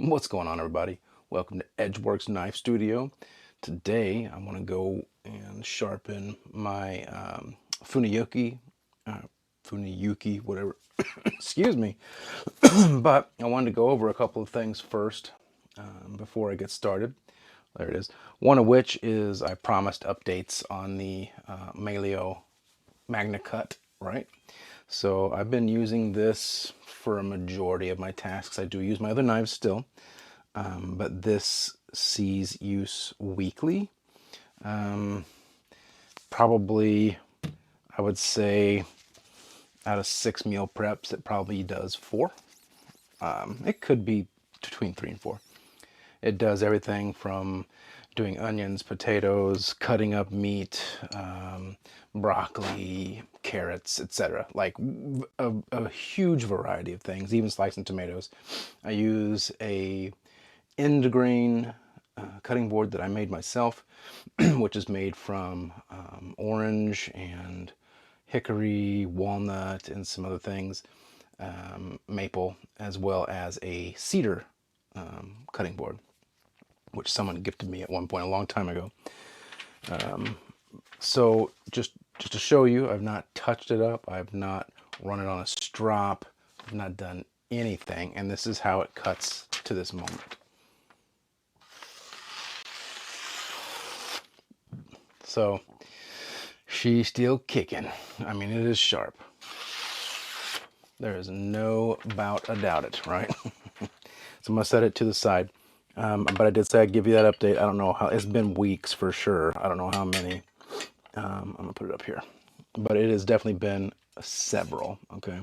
What's going on, everybody? Welcome to EdgeWorks Knife Studio. Today I'm going to go and sharpen my Funayuki, whatever, excuse me. But I wanted to go over a couple of things first before I get started. There it is. One of which is I promised updates on the Meglio Magnacut, right? So I've been using this for a majority of my tasks. I do use my other knives still, but this sees use weekly. Probably, I would say, out of 6 meal preps, it probably does 4. It could be between 3 and 4. It does everything from doing onions, potatoes, cutting up meat, broccoli, carrots, etc. Like a huge variety of things, even slicing tomatoes. I use a end grain cutting board that I made myself, which is made from orange and hickory, walnut, and some other things, maple, as well as a cedar cutting board, which someone gifted me at one point a long time ago. So just to show you, I've not touched it up. I've not run it on a strop. I've not done anything. And this is how it cuts to this moment. So she's still kicking. I mean, it is sharp. There is no about a doubt it, right? So I'm gonna set it to the side. But I did say I'd give you that update. I don't know how, it's been weeks for sure. I don't know how many. I'm gonna put it up here, but it has definitely been several. Okay.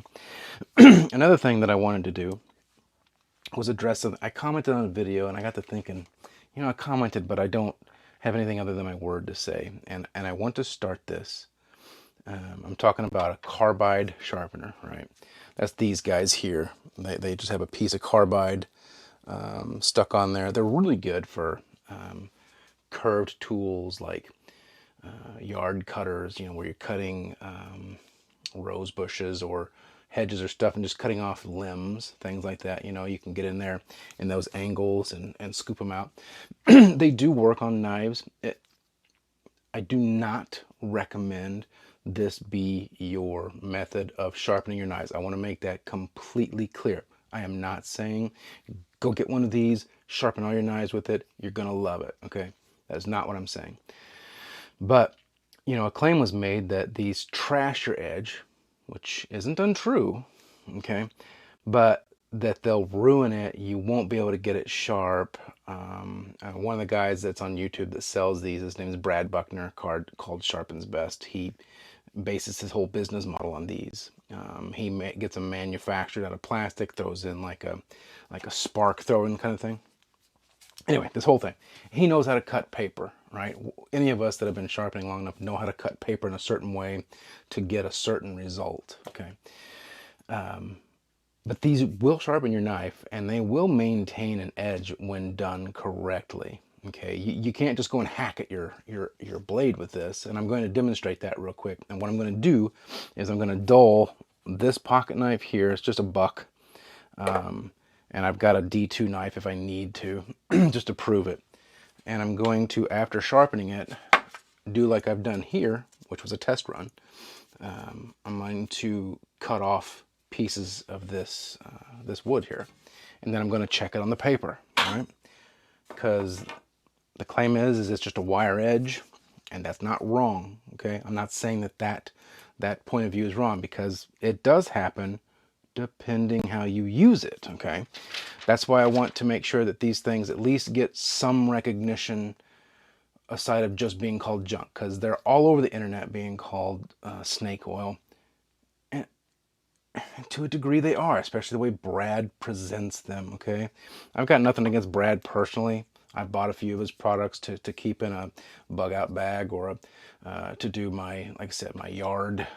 Another thing that I wanted to do was address something. I commented on a video and I got to thinking, I commented, but I don't have anything other than my word to say. And I want to start this. I'm talking about a carbide sharpener, right? That's these guys here. They just have a piece of carbide stuck on there. They're really good for curved tools like yard cutters, where you're cutting rose bushes or hedges or stuff and just cutting off limbs, things like that. You can get in there in those angles and scoop them out. They do work on knives. I do not recommend this be your method of sharpening your knives. I want to make that completely clear. I am not saying go get one of these, sharpen all your knives with it. You're going to love it. Okay. That is not what I'm saying. But, a claim was made that these trash your edge, which isn't untrue. Okay. But that they'll ruin it. You won't be able to get it sharp. One of the guys that's on YouTube that sells these, his name is Brad Buckner, called Sharpens Best. He bases his whole business model on these. He gets them manufactured out of plastic, throws in like a spark throwing kind of thing. Anyway, this whole thing. He knows how to cut paper, right? Any of us that have been sharpening long enough know how to cut paper in a certain way to get a certain result, okay? But these will sharpen your knife and they will maintain an edge when done correctly. Okay, you can't just go and hack at your blade with this, and I'm going to demonstrate that real quick. And what I'm going to do is I'm going to dull this pocket knife here. It's just a buck, and I've got a D2 knife if I need to, just to prove it. And I'm going to, after sharpening it, do like I've done here, which was a test run. I'm going to cut off pieces of this this wood here, and then I'm going to check it on the paper, all right? Because the claim is it's just a wire edge, and that's not wrong. Okay, I'm not saying that point of view is wrong, because it does happen depending how you use it. Okay, that's why I want to make sure that these things at least get some recognition aside of just being called junk, because they're all over the internet being called snake oil. To a degree they are, especially the way Brad presents them. Okay, I've got nothing against Brad personally. I've bought a few of his products to keep in a bug out bag, or to do my, like I said, my yard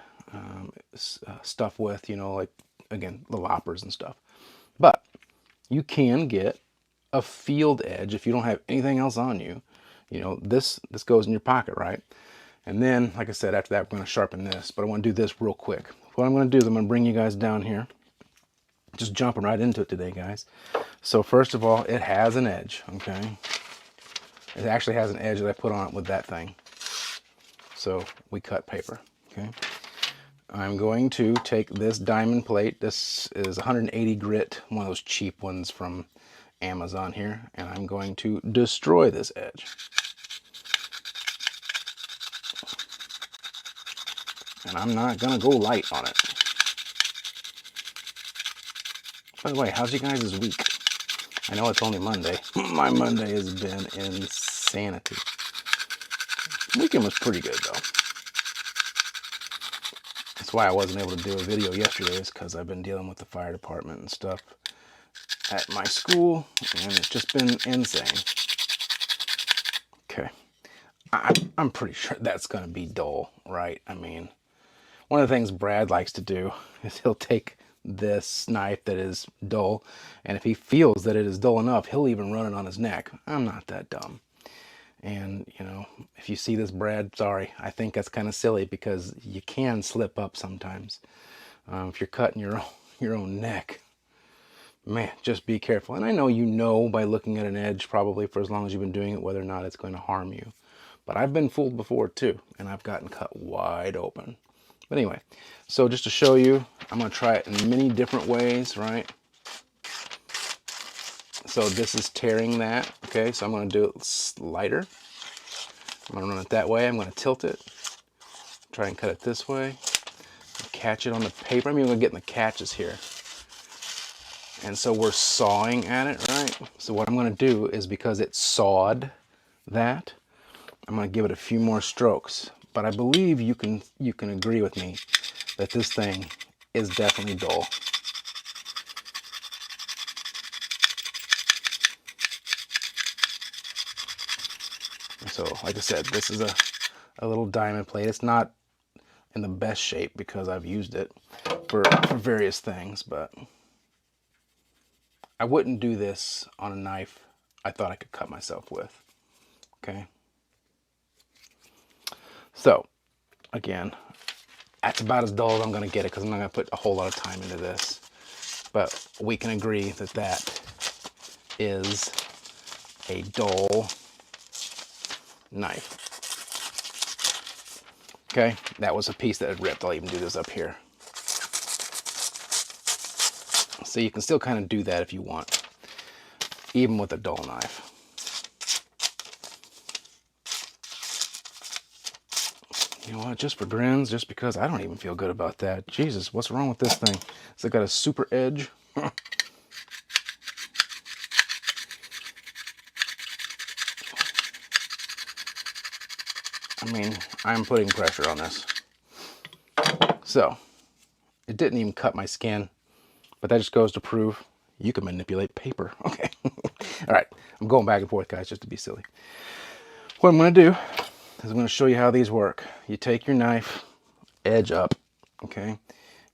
stuff with, like, again, the loppers and stuff. But you can get a field edge if you don't have anything else on you. This goes in your pocket, right? And then, like I said, after that, we're going to sharpen this. But I want to do this real quick. What I'm going to do is I'm going to bring you guys down here just jumping right into it today, guys. So first of all, it has an edge, okay? It actually has an edge that I put on it with that thing. So we cut paper, okay? I'm going to take this diamond plate. This is 180 grit, one of those cheap ones from Amazon here, and I'm going to destroy this edge. And I'm not gonna go light on it. By the way, how's you guys' week? I know it's only Monday. My Monday has been insanity. Weekend was pretty good though. That's why I wasn't able to do a video yesterday, is because I've been dealing with the fire department and stuff at my school, and it's just been insane. Okay, I'm pretty sure that's gonna be dull, right? I mean, one of the things Brad likes to do is he'll take this knife that is dull, and if he feels that it is dull enough, he'll even run it on his neck. I'm not that dumb. And, you know, if you see this, Brad, sorry, I think that's kind of silly because you can slip up sometimes. If you're cutting your own neck, man, just be careful. And I know you know by looking at an edge probably for as long as you've been doing it whether or not it's going to harm you. But I've been fooled before too, and I've gotten cut wide open. But anyway, so just to show you, I'm going to try it in many different ways, right? So this is tearing that, okay? So I'm going to do it lighter. I'm going to run it that way. I'm going to tilt it. Try and cut it this way. Catch it on the paper. I'm even going to get in the catches here. And so we're sawing at it, right? So what I'm going to do is, because it sawed that, I'm going to give it a few more strokes. But I believe you can agree with me that this thing is definitely dull. So like I said, this is a little diamond plate. It's not in the best shape because I've used it for various things, but I wouldn't do this on a knife I thought I could cut myself with. Okay. So again, that's about as dull as I'm going to get it because I'm not going to put a whole lot of time into this. But we can agree that that is a dull knife. Okay, that was a piece that had ripped. I'll even do this up here. So you can still kind of do that if you want, even with a dull knife. You know what, just for grins, just because I don't even feel good about that. Jesus, what's wrong with this thing? Has it got a super edge? I mean, I'm putting pressure on this. So, it didn't even cut my skin, but that just goes to prove you can manipulate paper. Okay. All right, I'm going back and forth, guys, just to be silly. What I'm going to do is I'm going to show you how these work. You take your knife, edge up, okay?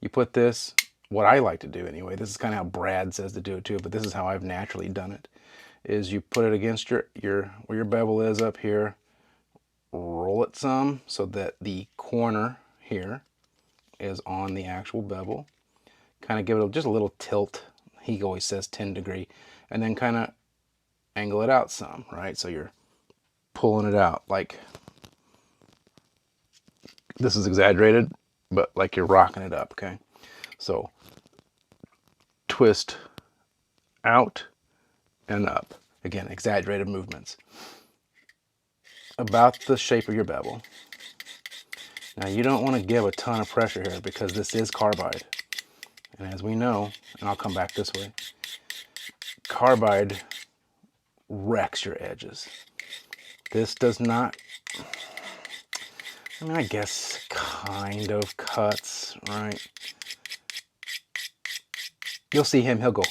You put this, what I like to do anyway, this is kind of how Brad says to do it too, but this is how I've naturally done it, is you put it against your where your bevel is up here, roll it some so that the corner here is on the actual bevel. Kind of give it just a little tilt. He always says 10 degree. And then kind of angle it out some, right? So you're pulling it out like, this is exaggerated, but like you're rocking it up, okay? So twist out and up. Again, exaggerated movements. About the shape of your bevel. Now you don't want to give a ton of pressure here because this is carbide. And as we know, and I'll come back this way, carbide wrecks your edges. This does not, I mean, I guess kind of cuts, right? You'll see him, he'll go,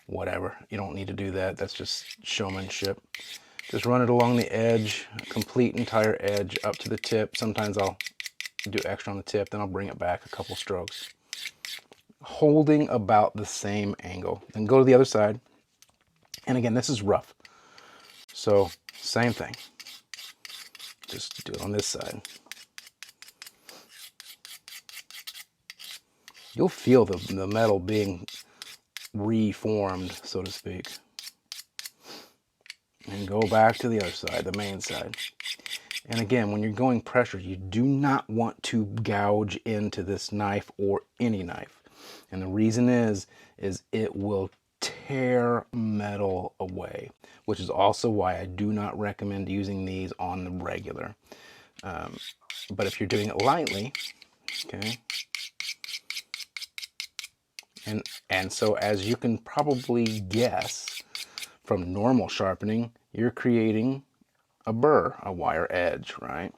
whatever. You don't need to do that. That's just showmanship. Just run it along the edge, complete entire edge up to the tip. Sometimes I'll do extra on the tip, then I'll bring it back a couple strokes. Holding about the same angle. Then go to the other side. And again, this is rough. So same thing. Just do it on this side. you'll feel the metal being reformed, so to speak. And go back to the other side, the main side. And again, when you're going pressure, you do not want to gouge into this knife or any knife. And the reason is it will tear metal away, which is also why I do not recommend using these on the regular. But if you're doing it lightly, okay, and so as you can probably guess from normal sharpening, you're creating a burr, a wire edge, right?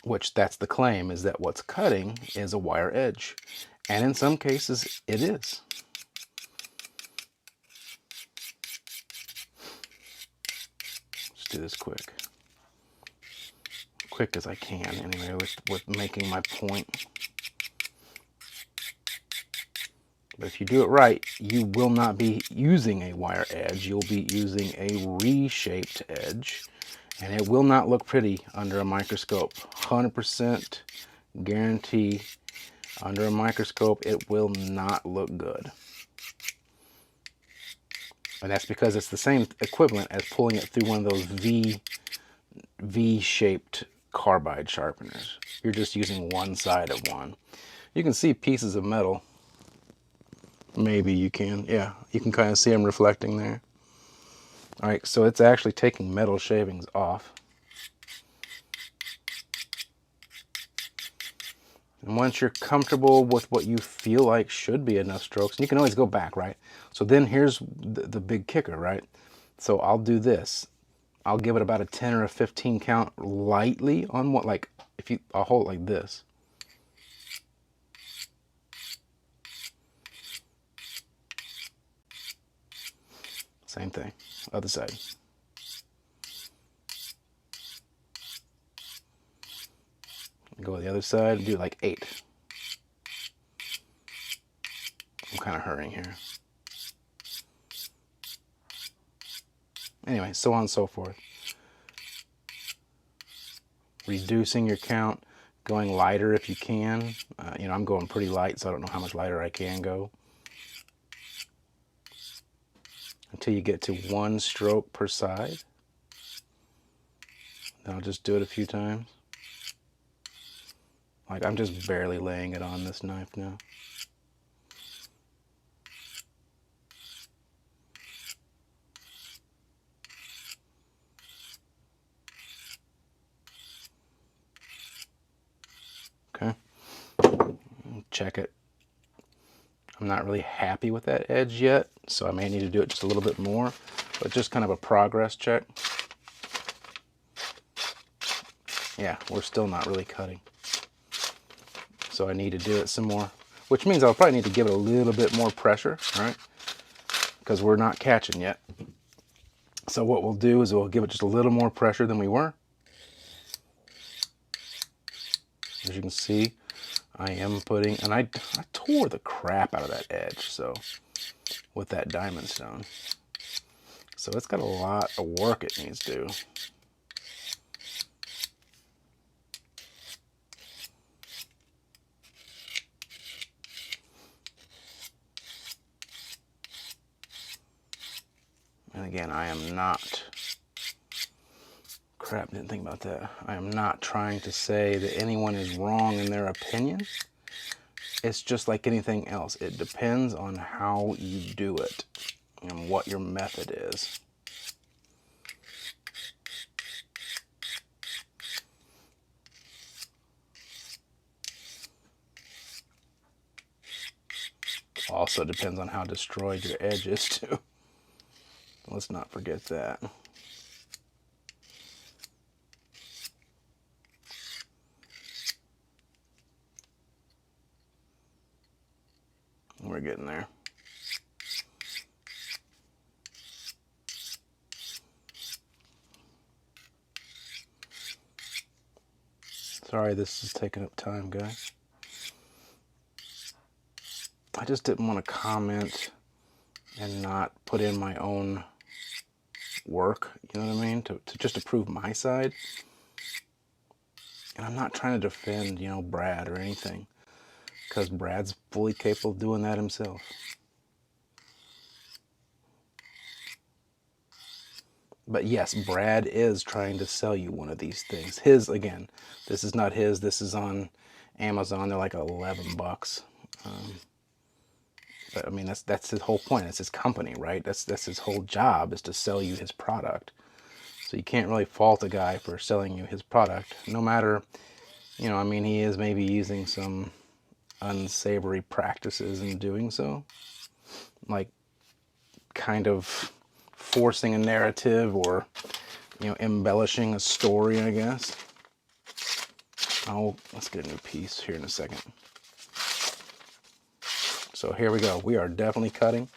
Which that's the claim, is that what's cutting is a wire edge. And in some cases, it is. Let's do this quick. Quick as I can, anyway, with making my point. But if you do it right, you will not be using a wire edge. You'll be using a reshaped edge. And it will not look pretty under a microscope. 100% guarantee, under a microscope, it will not look good. And that's because it's the same equivalent as pulling it through one of those V-shaped carbide sharpeners. You're just using one side of one. You can see pieces of metal. Maybe you can. Yeah, you can kind of see them reflecting there. All right, so it's actually taking metal shavings off. And once you're comfortable with what you feel like should be enough strokes, and you can always go back, right? So then here's the big kicker, right? So I'll do this. I'll give it about a 10 or a 15 count lightly on what, like, I'll hold it like this. Same thing, other side. Go to the other side and do like 8. I'm kind of hurrying here. Anyway, so on and so forth. Reducing your count, going lighter if you can. You know, I'm going pretty light, so I don't know how much lighter I can go. Until you get to 1 stroke per side. Then I'll just do it a few times. Like, I'm just barely laying it on this knife now. Okay. Check it. I'm not really happy with that edge yet, so I may need to do it just a little bit more, but just kind of a progress check. Yeah, we're still not really cutting. So I need to do it some more, which means I'll probably need to give it a little bit more pressure, right? Because we're not catching yet. So what we'll do is we'll give it just a little more pressure than we were. As you can see, I am putting, and I tore the crap out of that edge, so, with that diamond stone. So it's got a lot of work it needs to do. And again, I am not, crap, didn't think about that. I am not trying to say that anyone is wrong in their opinion. It's just like anything else. It depends on how you do it and what your method is. Also depends on how destroyed your edge is too. Let's not forget that. We're getting there. Sorry this is taking up time, guys. I just didn't want to comment and not put in my own work, you know what I mean? To just to prove my side. And I'm not trying to defend, you know, Brad or anything. because Brad's fully capable of doing that himself. But yes, Brad is trying to sell you one of these things. His, again, this is not his. This is on Amazon. They're like 11 bucks. But I mean, that's his whole point. It's his company, right? That's his whole job, is to sell you his product. So you can't really fault a guy for selling you his product, no matter, you know, I mean, he is maybe using some unsavory practices in doing so, like kind of forcing a narrative, or, you know, embellishing a story, I guess. Oh, let's get a new piece here in a second. So here we go. We are definitely cutting.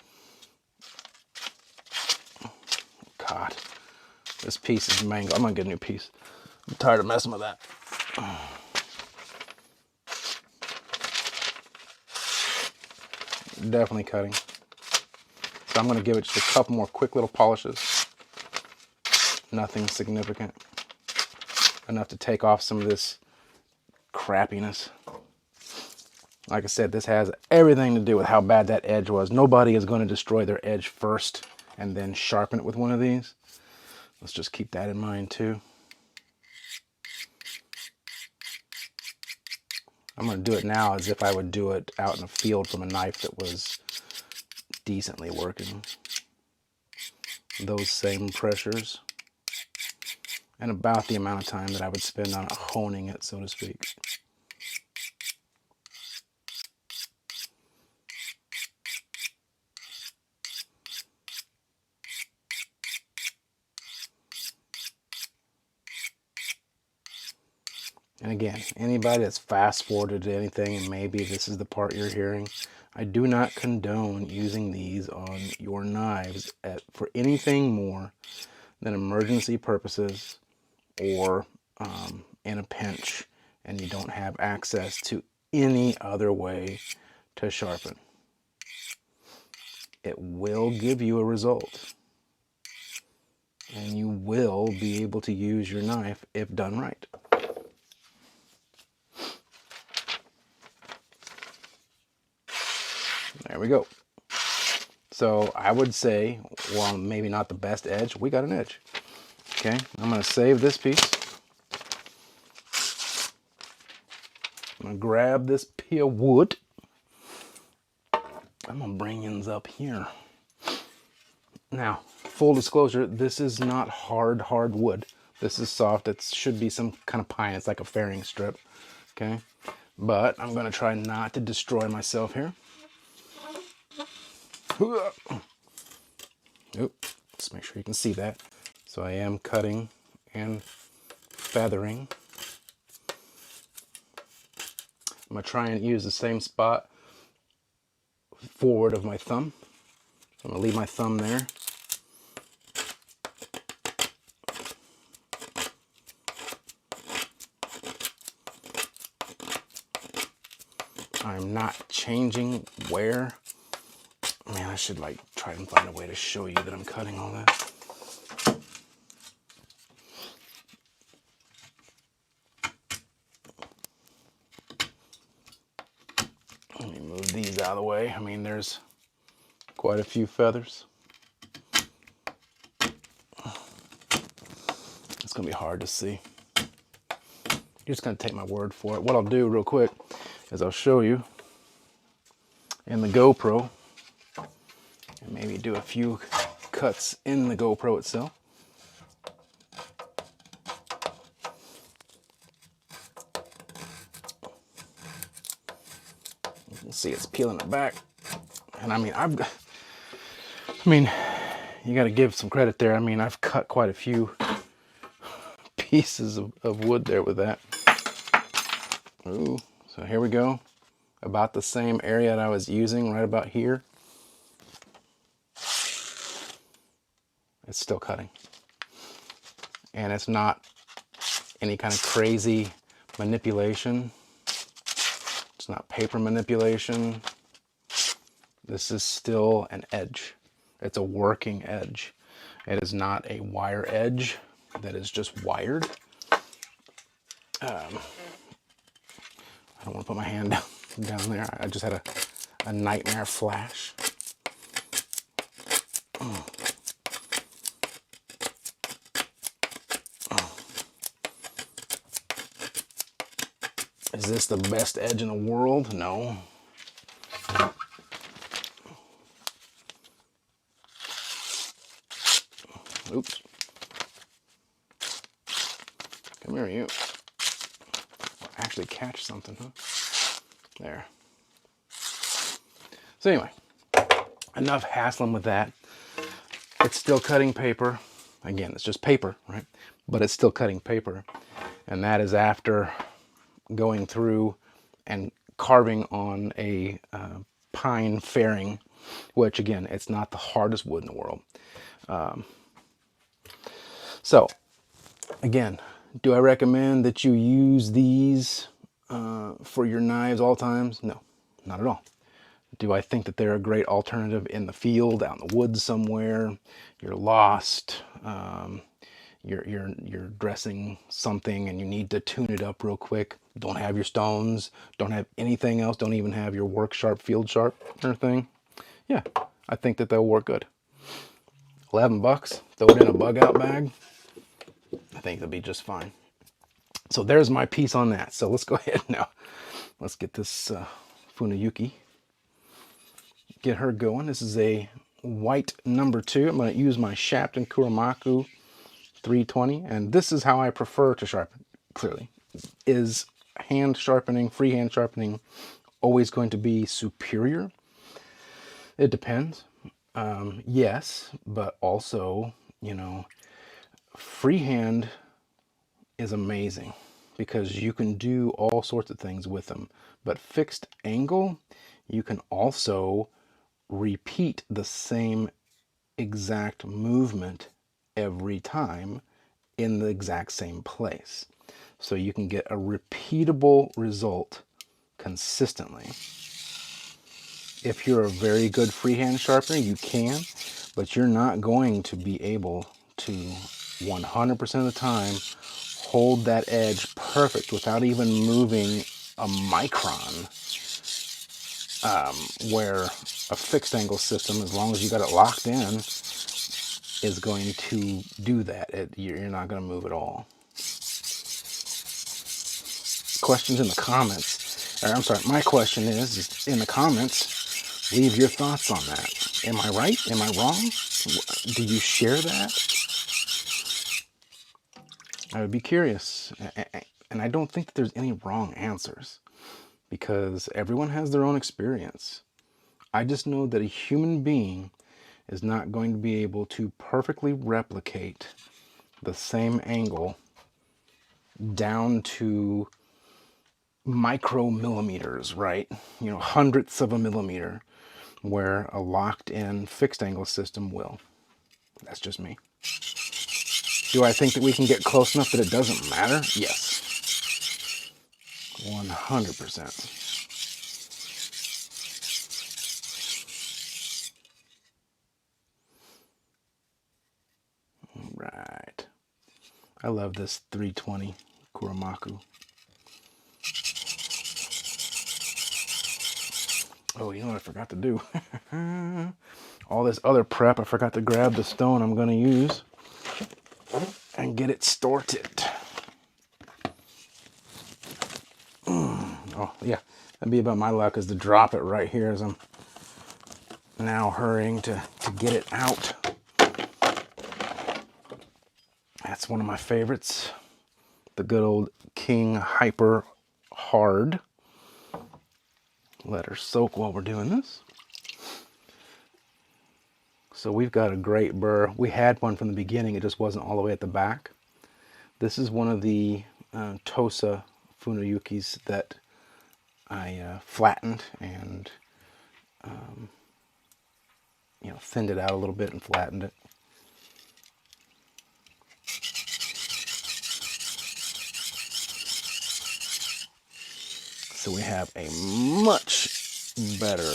God, this piece is mangled. I'm gonna get a new piece. I'm tired of messing with that. Definitely cutting. So I'm gonna give it just a couple more quick little polishes. Nothing significant. Enough to take off some of this crappiness. Like I said, this has everything to do with how bad that edge was. Nobody is going to destroy their edge first and then sharpen it with one of these. Let's just keep that in mind too. I'm going to do it now as if I would do it out in a field from a knife that was decently working. Those same pressures. And about the amount of time that I would spend on honing it, so to speak. And again, anybody that's fast forwarded to anything, and maybe this is the part you're hearing, I do not condone using these on your knives for anything more than emergency purposes, or in a pinch and you don't have access to any other way to sharpen. It will give you a result, and you will be able to use your knife if done right. There we go. So I would say, well, maybe not the best edge. We got an edge. Okay, I'm going to save this piece. I'm going to grab this piece of wood. I'm going to bring ends up here. Now, full disclosure, this is not hard wood. This is soft. It should be some kind of pine. It's like a fairing strip. Okay, but I'm going to try not to destroy myself here. Oop, let's make sure you can see that. So I am cutting and feathering. I'm going to try and use the same spot forward of my thumb. So I'm going to leave my thumb there. I'm not changing where. Man, I should like try and find a way to show you that I'm cutting all that. Let me move these out of the way. I mean, there's quite a few feathers. It's gonna be hard to see. You're just gonna take my word for it. What I'll do real quick is I'll show you in the GoPro, and maybe do a few cuts in the GoPro itself. You see it's peeling it back. And I mean, you got to give some credit there. I mean, I've cut quite a few pieces of wood there with that. Ooh, so here we go. About the same area that I was using, right about here. It's still cutting. And it's not any kind of crazy manipulation. It's not paper manipulation. This is still an edge. It's a working edge. It is not a wire edge that is just wired. I don't want to put my hand down. down there. I just had a nightmare flash. Is this the best edge in the world? No. Oops. Come here, you. Actually catch something, huh? There. So anyway, enough hassling with that. It's still cutting paper. Again, it's just paper, right? But it's still cutting paper. And that is after going through and carving on a pine fairing, which again, it's not the hardest wood in the world. So again, do I recommend that you use these for your knives all times? No, not at all. Do I think that they're a great alternative in the field, out in the woods somewhere? You're lost. You're dressing something and you need to tune it up real quick. Don't have your stones. Don't have anything else. Don't even have your work sharp, field sharp or thing. Yeah, I think that they'll work good. $11. Throw it in a bug out bag. I think they'll be just fine. So there's my piece on that. So let's go ahead now. Let's get this Funayuki. Get her going. This is a white number 2. I'm going to use my Shapton Kuramaku 320, and this is how I prefer to sharpen. Clearly, is hand sharpening, freehand sharpening, always going to be superior? It depends. Yes, but also, you know, freehand is amazing because you can do all sorts of things with them. But fixed angle, you can also repeat the same exact movement every time in the exact same place. So you can get a repeatable result consistently. If you're a very good freehand sharpener, you can, but you're not going to be able to 100% of the time hold that edge perfect without even moving a micron. Where a fixed angle system, as long as you got it locked in, is going to do that. You're not going to move at all. Questions in the comments. Or, I'm sorry, my question is in the comments, leave your thoughts on that. Am I right? Am I wrong? Do you share that? I would be curious. And I don't think that there's any wrong answers because everyone has their own experience. I just know that a human being is not going to be able to perfectly replicate the same angle down to micromillimeters, right? You know, hundredths of a millimeter, where a locked in fixed angle system will. That's just me. Do I think that we can get close enough that it doesn't matter? Yes. 100%. Right. I love this 320 Kuramaku. Oh, you know what I forgot to do? All this other prep, I forgot to grab the stone I'm going to use and get it sorted. Oh, yeah. That'd be about my luck, is to drop it right here as I'm now hurrying to get it out. That's one of my favorites. The good old King Hyper Hard. Let her soak while we're doing this. So we've got a great burr. We had one from the beginning, it just wasn't all the way at the back. This is one of the TOSA Funayukis that I flattened and you know, thinned it out a little bit and flattened it. So we have a much better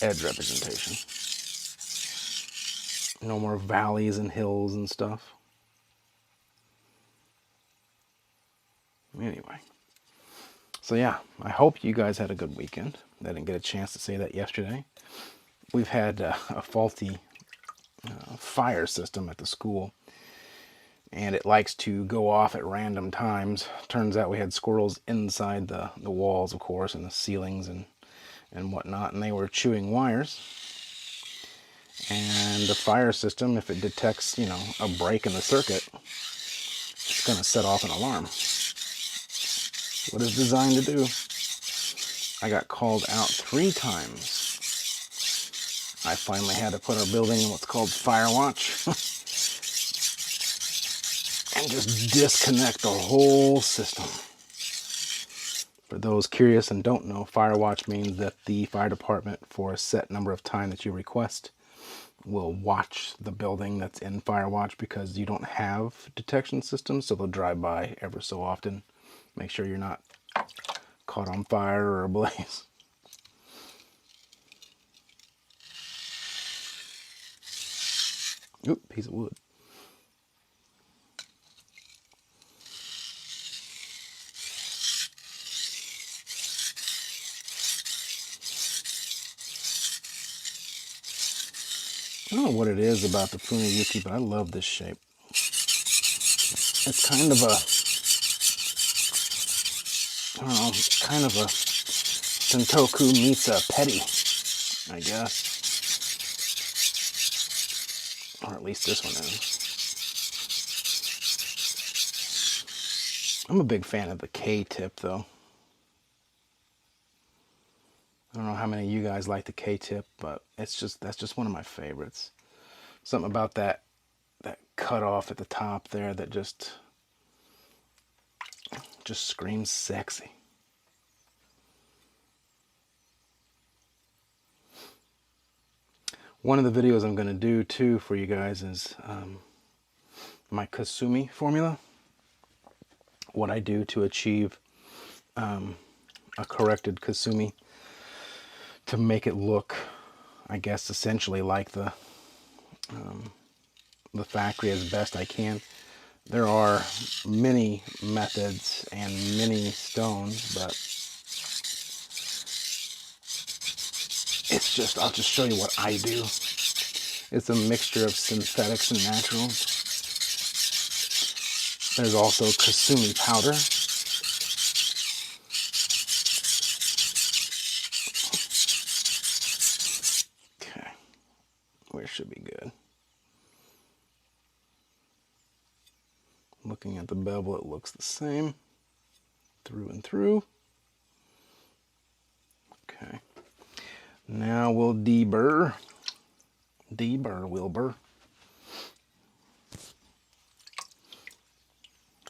edge representation. No more valleys and hills and stuff. Anyway, So yeah, I hope you guys had a good weekend. I didn't get a chance to say that yesterday. We've had a faulty fire system at the school, and it likes to go off at random times. Turns out we had squirrels inside the walls, of course, and the ceilings and whatnot, and they were chewing wires. And the fire system, if it detects, you know, a break in the circuit, it's going to set off an alarm. What it's designed to do. I got called out 3 times. I finally had to put our building in what's called fire watch and just disconnect the whole system. For those curious and don't know, fire watch means that the fire department, for a set number of time that you request, will watch the building that's in fire watch, because you don't have detection systems, so they'll drive by ever so often, make sure you're not caught on fire or ablaze. Oop, piece of wood. I don't know what it is about the Funayuki, but I love this shape. It's kind of a, I don't know, kind of a Sentoku meets a petty, I guess. Or at least this one is. I'm a big fan of the K-tip, though. I don't know how many of you guys like the K-tip, but that's just one of my favorites. Something about that cut off at the top there that just screams sexy. One of the videos I'm going to do too for you guys is my Kasumi formula. What I do to achieve a corrected Kasumi to make it look, I guess, essentially like the factory as best I can. There are many methods and many stones, but it's just, I'll just show you what I do. It's a mixture of synthetics and naturals. There's also Kasumi powder. Okay, where should be good. Looking at the bevel, it looks the same through and through. Okay, now we'll deburr. Wilbur.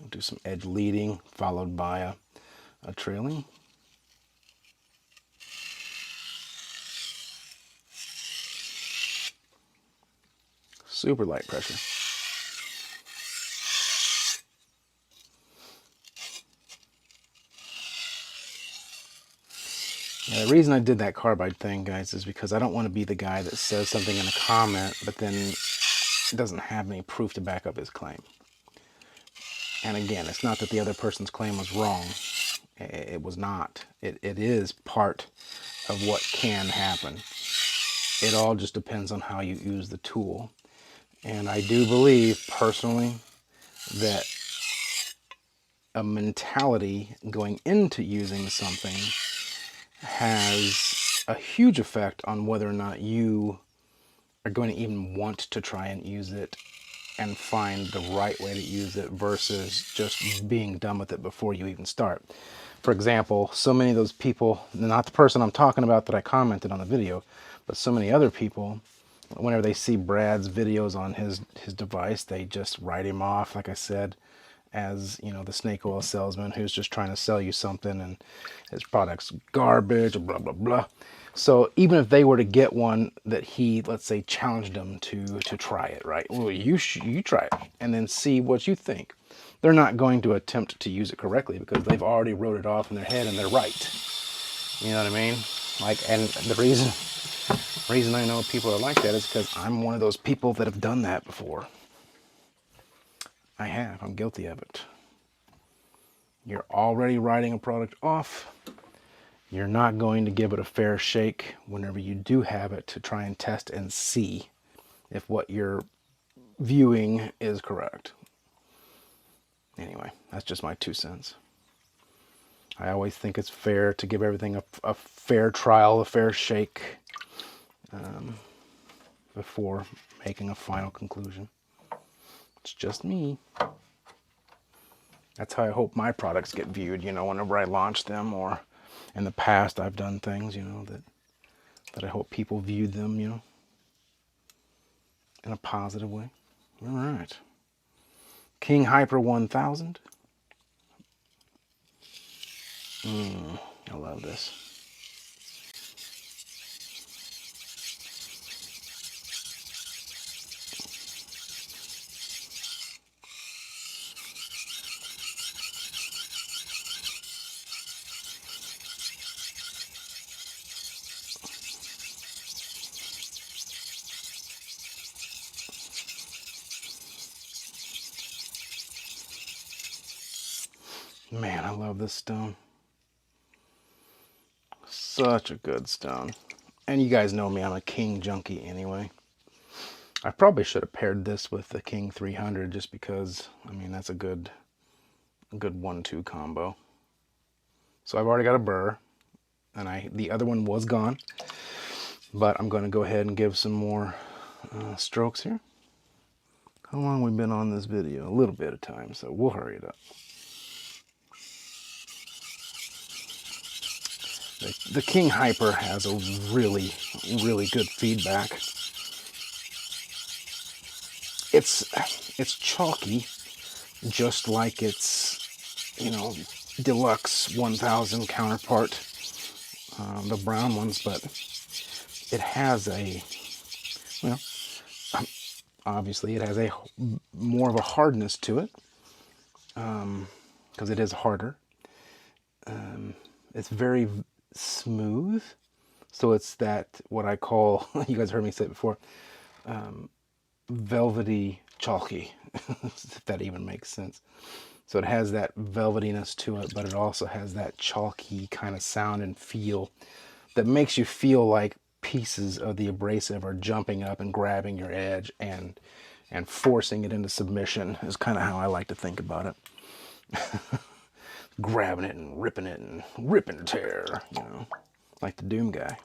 We'll do some edge leading, followed by a trailing. Super light pressure. Now, the reason I did that carbide thing, guys, is because I don't want to be the guy that says something in a comment, but then doesn't have any proof to back up his claim. And again, it's not that the other person's claim was wrong. It was not. It is part of what can happen. It all just depends on how you use the tool. And I do believe, personally, that a mentality going into using something has a huge effect on whether or not you are going to even want to try and use it and find the right way to use it versus just being done with it before you even start. For example, so many of those people, not the person I'm talking about that I commented on the video, but so many other people, whenever they see Brad's videos on his device, they just write him off, like I said, as, you know, the snake oil salesman who's just trying to sell you something and his product's garbage, blah, blah, blah. So even if they were to get one that he, let's say, challenged them to try it, right? Well, you try it and then see what you think. They're not going to attempt to use it correctly because they've already wrote it off in their head and they're right. You know what I mean? Like, and the reason I know people are like that is because I'm one of those people that have done that before. I have. I'm guilty of it. You're already writing a product off. You're not going to give it a fair shake whenever you do have it to try and test and see if what you're viewing is correct. Anyway, that's just my 2 cents. I always think it's fair to give everything a fair trial, a fair shake before making a final conclusion. It's just me. That's how I hope my products get viewed, you know, whenever I launch them, or in the past I've done things, you know, that I hope people viewed them, you know, in a positive way. All right. King Hyper 1000. I love this. Man, I love this stone. Such a good stone. And you guys know me, I'm a King junkie anyway. I probably should have paired this with the King 300 just because, I mean, that's a good 1-2 combo. So I've already got a burr, and the other one was gone, but I'm going to go ahead and give some more strokes here. How long have we been on this video? A little bit of time, so we'll hurry it up. The King Hyper has a really, really good feedback. It's chalky, just like its, you know, deluxe 1000 counterpart, the brown ones, but it has a, well, obviously it has a more of a hardness to it, because it is harder. It's very smooth, so it's that, what I call, you guys heard me say it before, velvety chalky, if that even makes sense. So it has that velvetiness to it, but it also has that chalky kind of sound and feel that makes you feel like pieces of the abrasive are jumping up and grabbing your edge and forcing it into submission, is kind of how I like to think about it. Grabbing it and rip and tear, you know, like the Doom guy.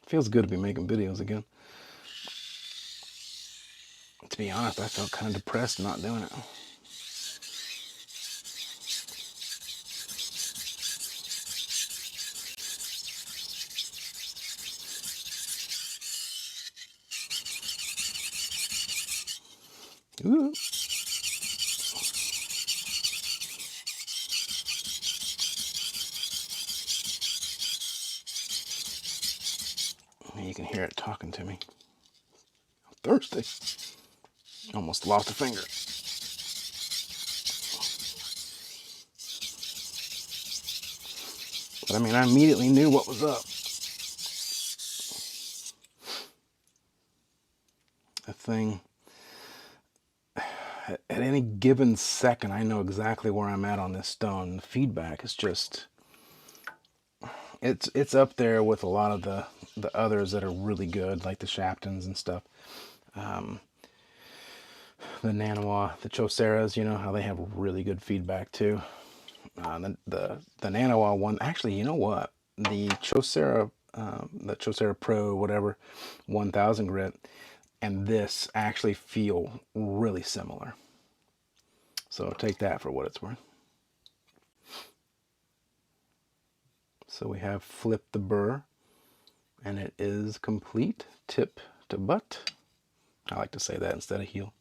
Feels good to be making videos again. To be honest, I felt kind of depressed not doing it. Ooh. You can hear it talking to me. I'm thirsty. Almost lost a finger. But I mean, I immediately knew what was up. The thing, at any given second, I know exactly where I'm at on this stone. The feedback is just, it's up there with a lot of the others that are really good, like the Shaptons and stuff. The Nanawa, the Choceras, you know, how they have really good feedback too. The Nanawa one, actually, you know what? The Chocera Pro, whatever, 1000 grit, and this actually feel really similar. So take that for what it's worth. So we have flipped the burr, and it is complete, tip to butt. I like to say that instead of heel.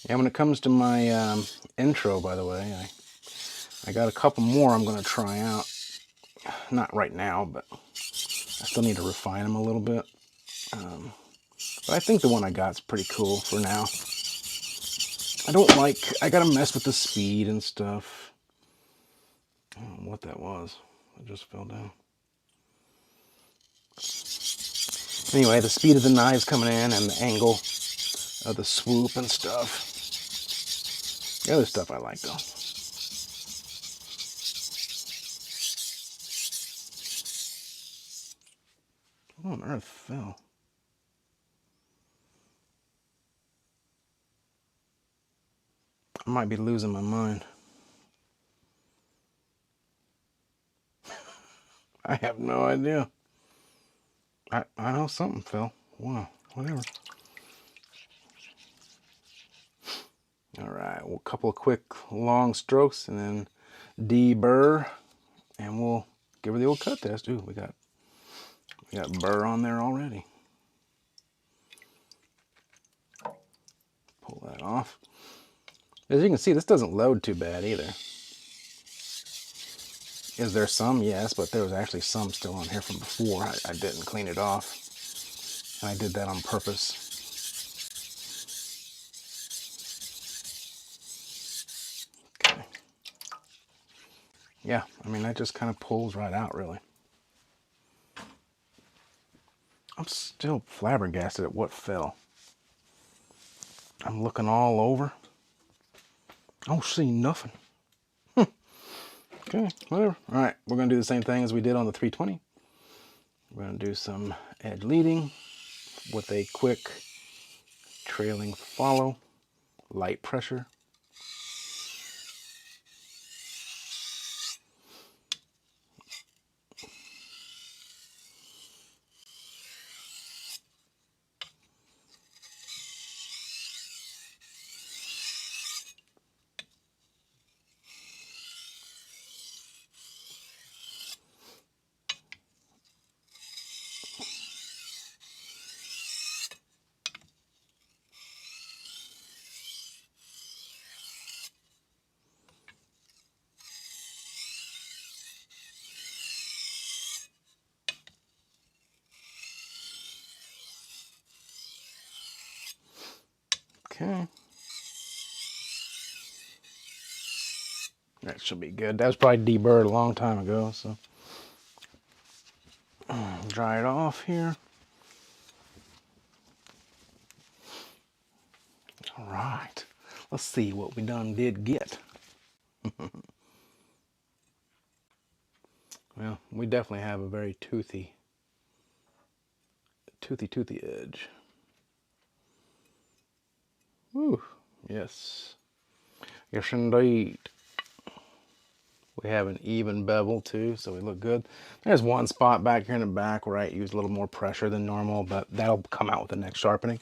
Yeah, when it comes to my intro, by the way, I got a couple more I'm going to try out. Not right now, but I still need to refine them a little bit. But I think the one I got is pretty cool for now. I gotta mess with the speed and stuff. I don't know what that was. It just fell down. Anyway, the speed of the knives coming in and the angle. of the swoop and stuff. The other stuff I like though. What on earth fell? I might be losing my mind. I have no idea. I know something fell. Wow, whatever. All right, well, a couple of quick long strokes and then deburr, and we'll give her the old cut test. Ooh, we got burr on there already. Pull that off. As you can see, this doesn't load too bad either. Is there some? Yes, but there was actually some still on here from before. I didn't clean it off. And I did that on purpose. Okay. Yeah, I mean, that just kind of pulls right out, really. I'm still flabbergasted at what fell. I'm looking all over. I don't see nothing. Okay, whatever. All right, we're going to do the same thing as we did on the 320. We're going to do some edge leading with a quick trailing follow, light pressure. Okay. That should be good. That was probably deburred a long time ago, so dry it off here. All right. Let's see what we done did get. Well, we definitely have a very toothy edge. Woo, yes. Yes, indeed. We have an even bevel too, so we look good. There's one spot back here in the back where I used a little more pressure than normal, but that'll come out with the next sharpening.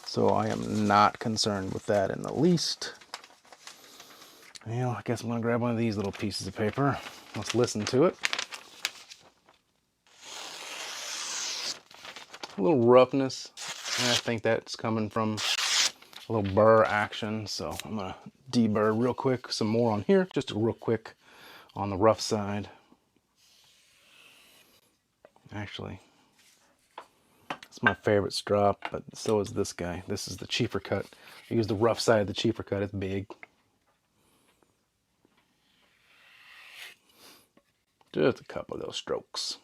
So I am not concerned with that in the least. Well, I guess I'm gonna grab one of these little pieces of paper. Let's listen to it. A little roughness, and I think that's coming from a little burr action. So I'm gonna deburr real quick, some more on here, just real quick on the rough side. Actually, it's my favorite strop, but so is this guy. This is the cheaper cut. I use the rough side of the cheaper cut. It's big. Just a couple of those strokes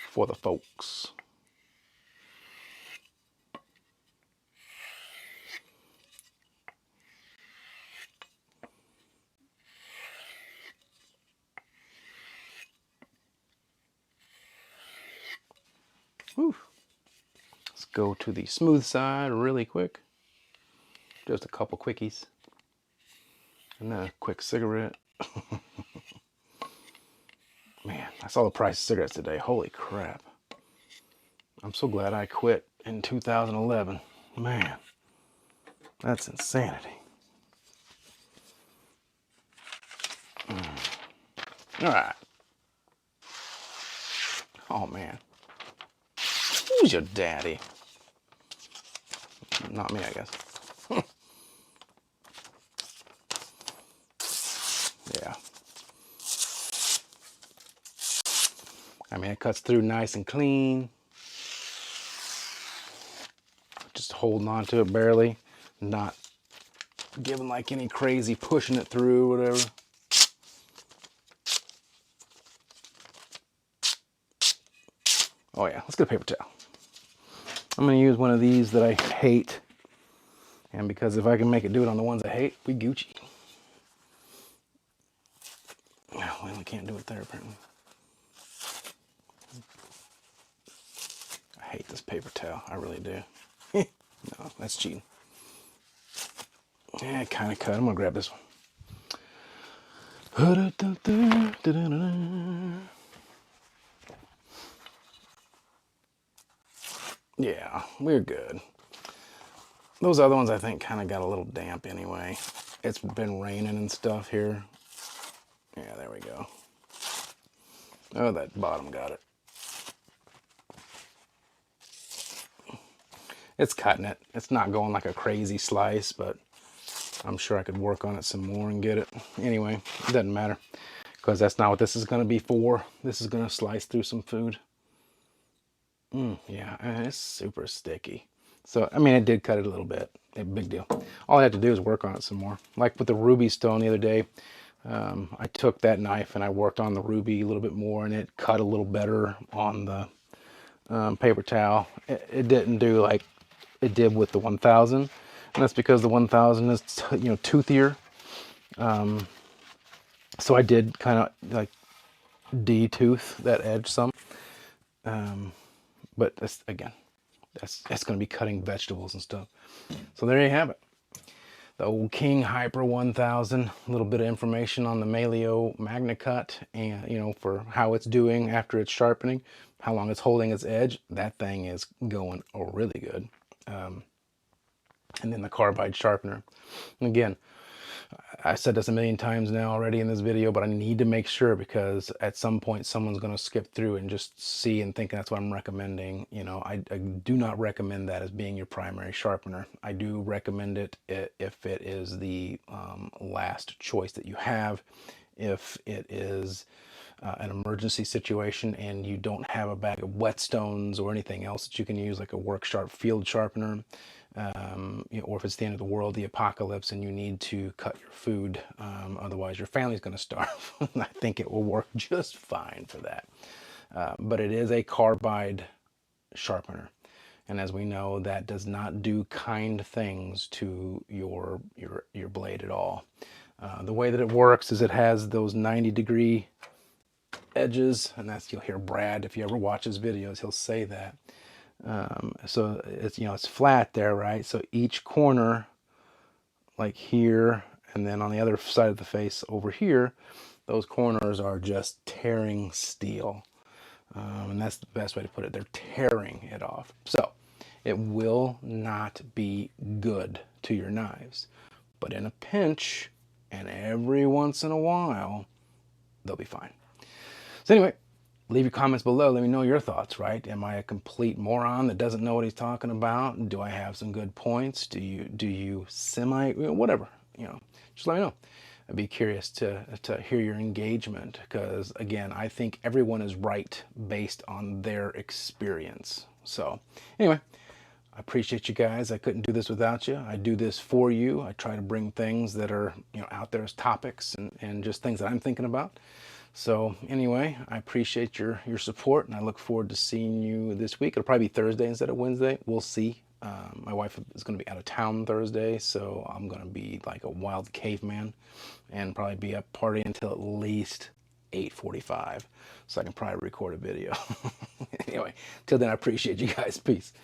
for the folks. Whew. Let's go to the smooth side really quick. Just a couple quickies. And then a quick cigarette. Man, I saw the price of cigarettes today. Holy crap. I'm so glad I quit in 2011. Man, that's insanity. All right. Oh, man. Who's your daddy? Not me, I guess. Yeah. I mean, it cuts through nice and clean. Just holding on to it barely. Not giving like any crazy pushing it through, whatever. Oh yeah, let's get a paper towel. I'm going to use one of these that I hate. And because if I can make it do it on the ones I hate, we Gucci. Well, we can't do it there apparently. I hate this paper towel. I really do. No, that's cheating. Yeah, kind of cut. I'm going to grab this one. Yeah, we're good. Those other ones I think kind of got a little damp anyway. It's been raining and stuff here. Yeah, there we go. Oh, that bottom got it. It's cutting it. It's not going like a crazy slice, but I'm sure I could work on it some more and get it. Anyway, it doesn't matter because that's not what this is going to be for. This is going to slice through some food. Yeah, and it's super sticky. So, I mean, it did cut it a little bit. A big deal. All I have to do is work on it some more. Like with the ruby stone the other day, I took that knife and I worked on the ruby a little bit more, and it cut a little better on the paper towel. It didn't do like it did with the 1000, and that's because the 1000 is toothier. So I did kind of like de-tooth that edge some. But that's, again, that's going to be cutting vegetables and stuff. So there you have it. The old King Hyper 1000. A little bit of information on the Meglio Magnacut, and for how it's doing after it's sharpening, how long it's holding its edge. That thing is going really good. And then the carbide sharpener. And again, I said this a million times now already in this video, but I need to make sure, because at some point someone's going to skip through and just see and think that's what I'm recommending. I do not recommend that as being your primary sharpener. I do recommend it if it is the last choice that you have. If it is an emergency situation and you don't have a bag of whetstones or anything else that you can use, like a work sharp field sharpener, or if it's the end of the world, the apocalypse, and you need to cut your food, otherwise your family's going to starve. I think it will work just fine for that. But it is a carbide sharpener, and as we know, that does not do kind things to your blade at all. The way that it works is it has those 90-degree edges, and that's, you'll hear Brad, if you ever watch his videos, he'll say that. So it's flat there, right? So each corner, like here, and then on the other side of the face over here, those corners are just tearing steel. And that's the best way to put it. They're tearing it off. So it will not be good to your knives, but in a pinch and every once in a while, they'll be fine. So anyway, leave your comments below. Let me know your thoughts, right? Am I a complete moron that doesn't know what he's talking about? Do I have some good points? Do you semi, whatever, just let me know. I'd be curious to hear your engagement, because again, I think everyone is right based on their experience. So anyway, I appreciate you guys. I couldn't do this without you. I do this for you. I try to bring things that are out there as topics and just things that I'm thinking about. So anyway, I appreciate your support, and I look forward to seeing you this week. It'll probably be Thursday instead of Wednesday. We'll see. My wife is going to be out of town Thursday, so I'm going to be like a wild caveman and probably be up partying until at least 8:45, so I can probably record a video. Anyway, till then, I appreciate you guys. Peace.